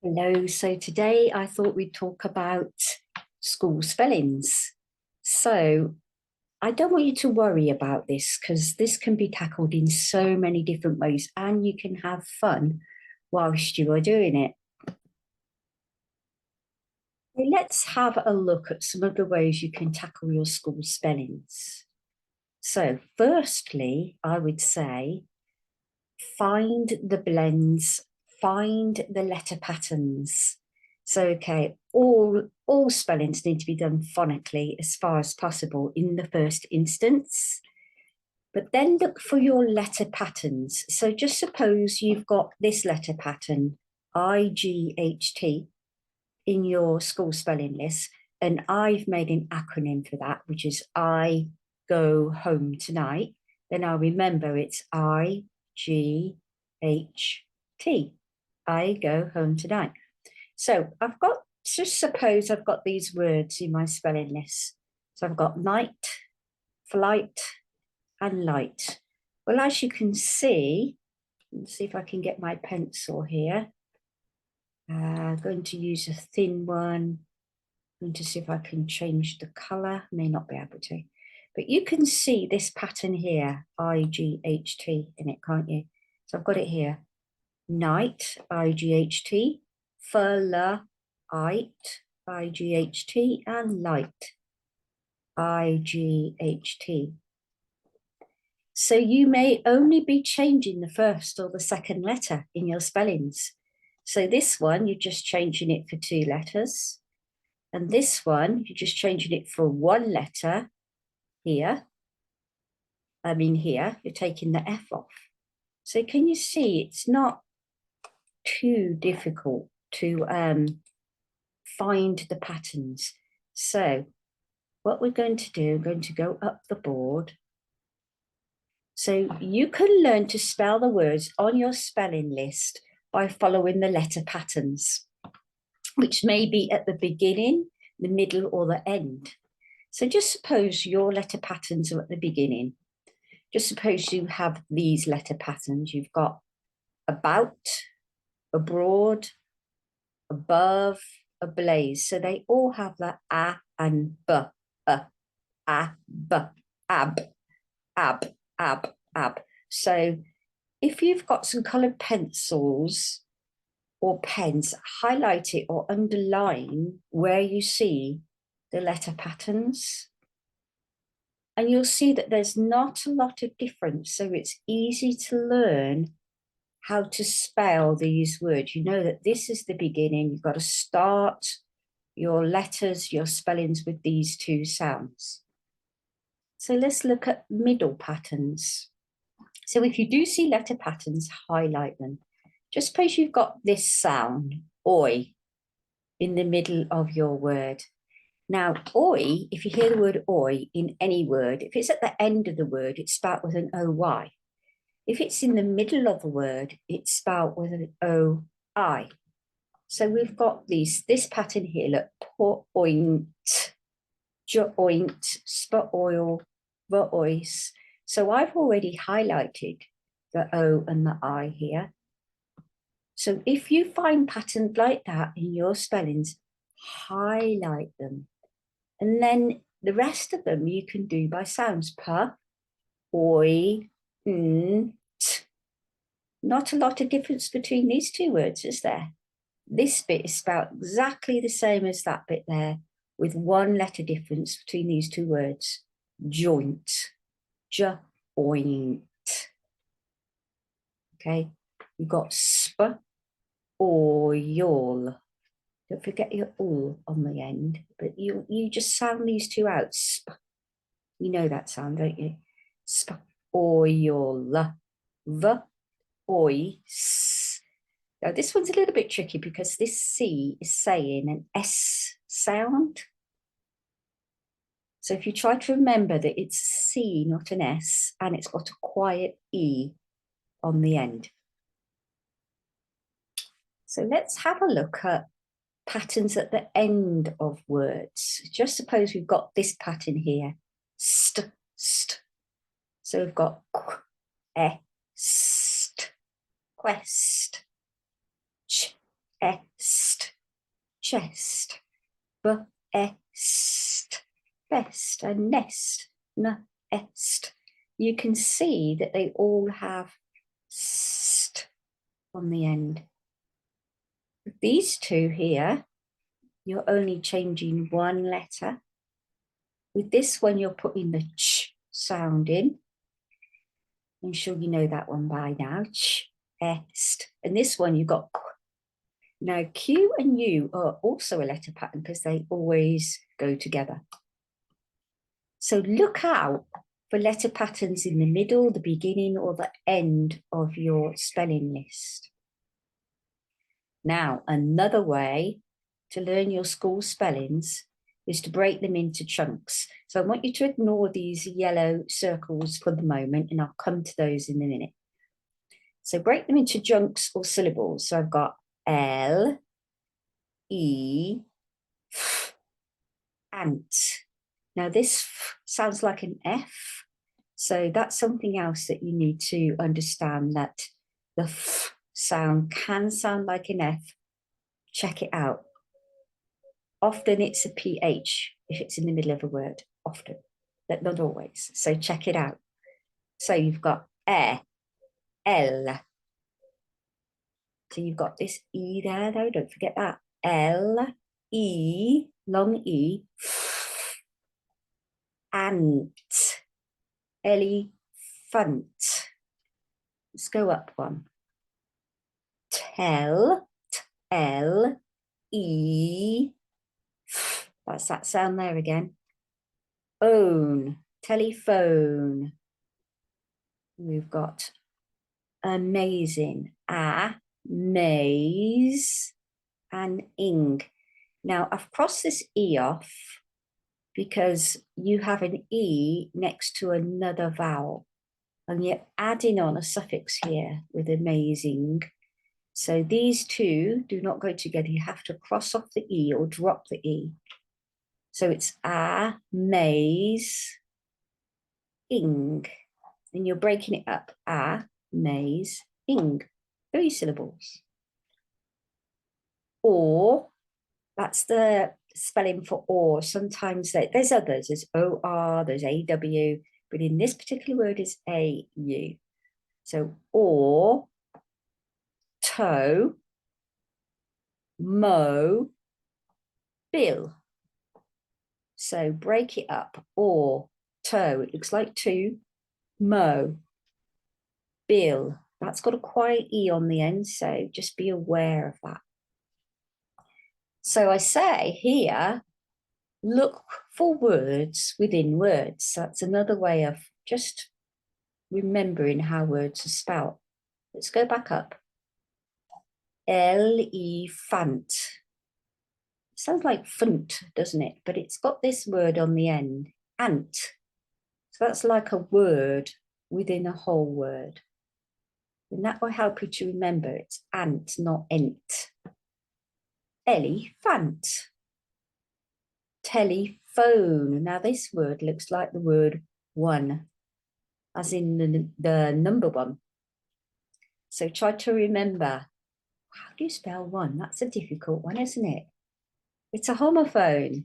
Hello, so today I thought we'd talk about school spellings. So I don't want you to worry about this because this can be tackled in so many different ways and you can have fun whilst you are doing it. Let's have a look at some of the ways you can tackle your school spellings. So firstly, I would say find the blends, find the letter patterns. So, okay, all spellings need to be done phonically as far as possible in the first instance. But then look for your letter patterns. So just suppose you've got this letter pattern, IGHT, in your school spelling list, and I've made an acronym for that, which is I go home tonight. Then I'll remember it's IGHT. I go home tonight. So I've got, just suppose I've got these words in my spelling list. So I've got night, flight, and light. Well, as you can see, let's see if I can get my pencil here. Going to use a thin one. Going to see if I can change the colour. May not be able to. But you can see this pattern here, IGHT in it, can't you? So I've got it here. Night, IGHT, flight, IGHT, and light, IGHT. So you may only be changing the first or the second letter in your spellings. So this one, you're just changing it for 2 letters. And this one, you're just changing it for 1 letter here. Here, you're taking the F off. So can you see it's not too difficult to find the patterns. So what we're going to do, I'm going to go up the board. So you can learn to spell the words on your spelling list by following the letter patterns, which may be at the beginning, the middle, or the end. So just suppose your letter patterns are at the beginning. Just suppose you have these letter patterns. You've got about, abroad, above, ablaze. So they all have that a and b, a, b, ab, ab. So if you've got some coloured pencils or pens, highlight it or underline where you see the letter patterns. And you'll see that there's not a lot of difference. So it's easy to learn how to spell these words. You know that this is the beginning. You've got to start your letters, your spellings with these 2 sounds. So let's look at middle patterns. So if you do see letter patterns, highlight them. Just suppose you've got this sound, oi, in the middle of your word. Now, oi, if you hear the word oi in any word, if it's at the end of the word, it's spelled with an OY. If it's in the middle of a word, it's spelled with an OI. So we've got this pattern here, look, point, joint, spot oil, voice. So I've already highlighted the O and the I here. So if you find patterns like that in your spellings, highlight them. And then the rest of them you can do by sounds. P, oi, t. Not a lot of difference between these 2 words, is there? This bit is spelled exactly the same as that bit there, with 1 letter difference between these 2 words. Joint, joint. Okay, you've got sp, oil. Don't forget your ul on the end, but you just sound these 2 out. Sp. You know that sound, don't you? Sp, oil, voice. Now this one's a little bit tricky because this C is saying an S sound. So if you try to remember that it's C, not an S, and it's got a quiet E on the end. So let's have a look at patterns at the end of words. Just suppose we've got this pattern here, st. So we've got quest, quest, est, chest, est, best, and nest, est. You can see that they all have st on the end. With these two here, you're only changing one letter. With this one, you're putting the ch sound in. I'm sure you know that one by now. Ch, est. And this one, you've got q. Now, Q and U are also a letter pattern because they always go together. So look out for letter patterns in the middle, the beginning, or the end of your spelling list. Now, another way to learn your school spellings is to break them into chunks. So I want you to ignore these yellow circles for the moment, and I'll come to those in a minute. So break them into chunks or syllables. So I've got L, E, F, ant. Now this F sounds like an F. So that's something else that you need to understand, that the F sound can sound like an F. Check it out. Often it's a PH if it's in the middle of a word, often, but not always. So check it out. So you've got E, L. So you've got this E there though, don't forget that. L, E, long E, ant, elephant. Let's go up one. Tell, L, E, that's that sound there again. Own, telephone. We've got amazing, maze, and ing. Now I've crossed this E off because you have an E next to another vowel, and you're adding on a suffix here with amazing. So these two do not go together. You have to cross off the E or drop the E. So it's maze, ing. And you're breaking it up. Maze, ing. 3 syllables. Or, that's the spelling for or. Sometimes there's others. There's OR, there's AW, but in this particular word is AU. So or, toe, mow, bill. So break it up. Or, toe, it looks like 2, mow, bill. That's got a quiet E on the end, so just be aware of that. So I say here, look for words within words. That's another way of just remembering how words are spelled. Let's go back up. Elephant. Sounds like funt, doesn't it? But it's got this word on the end, ant. So that's like a word within a whole word. And that will help you to remember it's ant, not ent. Elephant. Telephone. Now this word looks like the word one, as in the number 1. So try to remember, how do you spell 1? That's a difficult one, isn't it? It's a homophone.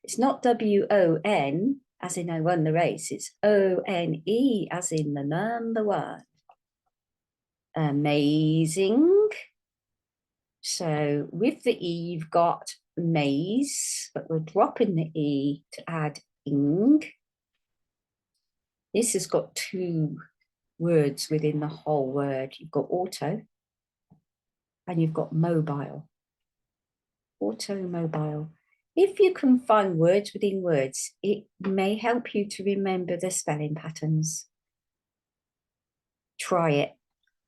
It's not W-O-N, as in I won the race. It's O-N-E, as in the number 1. Amazing. So with the E, you've got maze, but we're dropping the E to add ing. This has got 2 words within the whole word. You've got auto and you've got mobile. Automobile. If you can find words within words, it may help you to remember the spelling patterns. Try it.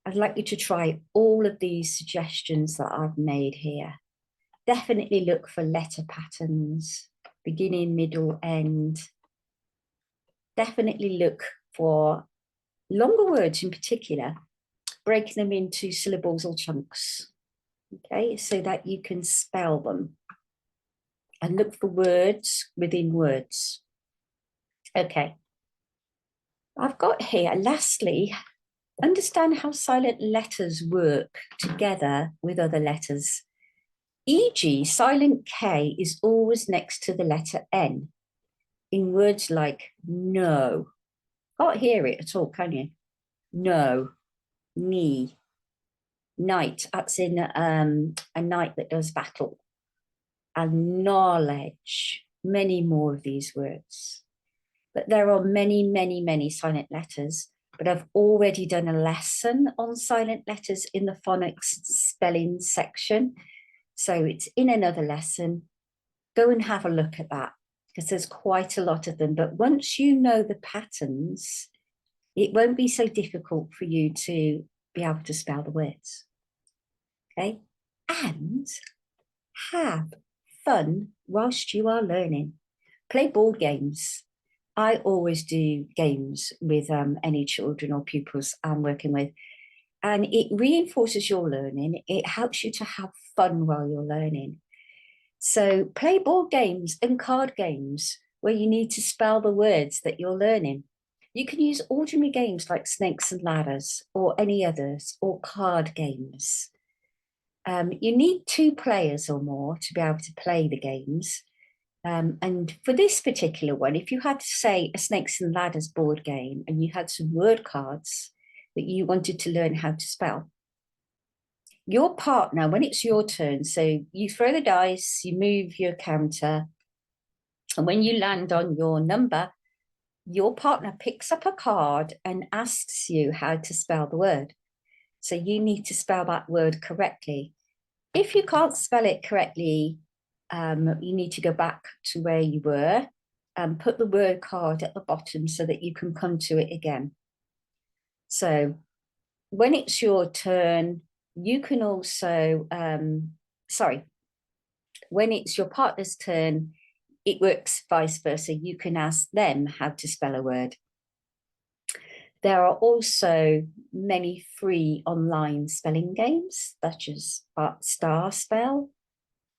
I'd like you to try all of these suggestions that I've made here. Definitely look for letter patterns, beginning, middle, end. Definitely look for longer words in particular, breaking them into syllables or chunks, okay, so that you can spell them. And look for words within words. Okay. I've got here, lastly, understand how silent letters work together with other letters. E.g., silent K is always next to the letter N in words like no. Can't hear it at all, can you? No, knee, knight, that's in a knight that does battle, and knowledge, many more of these words. But there are many, many, many silent letters. But I've already done a lesson on silent letters in the phonics spelling section. So it's in another lesson. Go and have a look at that because there's quite a lot of them. But once you know the patterns, it won't be so difficult for you to be able to spell the words. Okay? And have fun whilst you are learning. Play board games. I always do games with any children or pupils I'm working with, and it reinforces your learning. It helps you to have fun while you're learning. So play board games and card games where you need to spell the words that you're learning. You can use ordinary games like snakes and ladders or any others, or card games. You need 2 players or more to be able to play the games. And for this particular one, if you had, say, a snakes and ladders board game and you had some word cards that you wanted to learn how to spell, your partner, when it's your turn, so you throw the dice, you move your counter, and when you land on your number, your partner picks up a card and asks you how to spell the word. So you need to spell that word correctly. If you can't spell it correctly, you need to go back to where you were and put the word card at the bottom so that you can come to it again. So when it's your turn, you can also, when it's your partner's turn, it works vice versa. You can ask them how to spell a word. There are also many free online spelling games, such as Star Spell.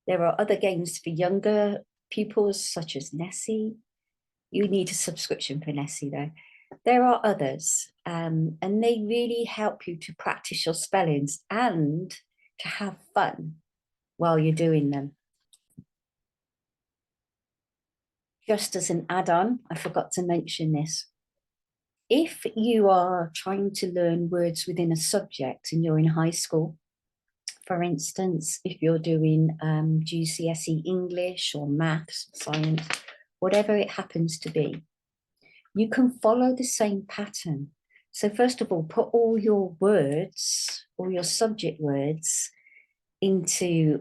There are other games for younger pupils, such as Nessie. You need a subscription for Nessie, though. There are others, and they really help you to practice your spellings and to have fun while you're doing them. Just as an add-on, I forgot to mention this. If you are trying to learn words within a subject and you're in high school, for instance, if you're doing GCSE English or maths, science, whatever it happens to be, you can follow the same pattern. So first of all, put all your words, all your subject words into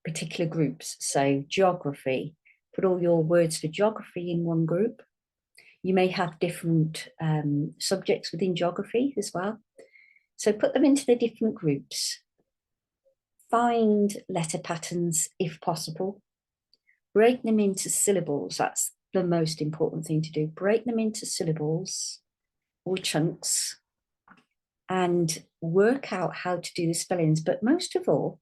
particular groups. So geography, put all your words for geography in one group. You may have different subjects within geography as well. So put them into the different groups. Find letter patterns if possible. Break them into syllables. That's the most important thing to do. Break them into syllables or chunks and work out how to do the spellings. But most of all,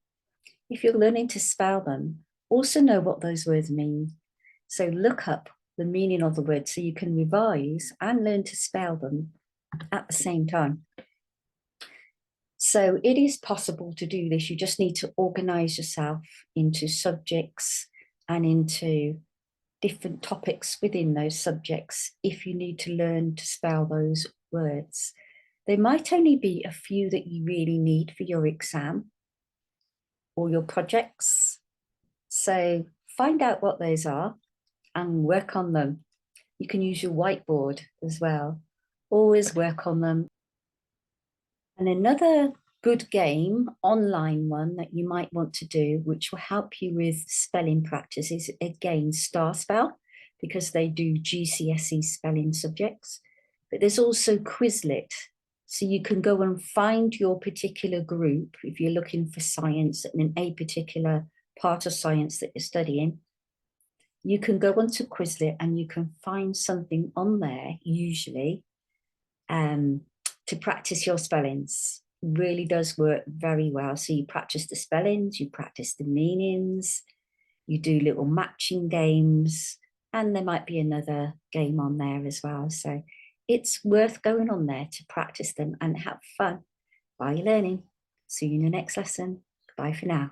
if you're learning to spell them, also know what those words mean. So look up the meaning of the words so you can revise and learn to spell them at the same time. So it is possible to do this. You just need to organize yourself into subjects and into different topics within those subjects if you need to learn to spell those words. There might only be a few that you really need for your exam or your projects. So find out what those are and work on them. You can use your whiteboard as well. Always work on them. And another good game, online one that you might want to do, which will help you with spelling practice, is again Star Spell, because they do GCSE spelling subjects. But there's also Quizlet. So you can go and find your particular group if you're looking for science and in a particular part of science that you're studying. You can go onto Quizlet and you can find something on there, usually, to practice your spellings. It really does work very well. So you practice the spellings, you practice the meanings, you do little matching games, and there might be another game on there as well. So it's worth going on there to practice them and have fun while you're learning. See you in the next lesson. Bye for now.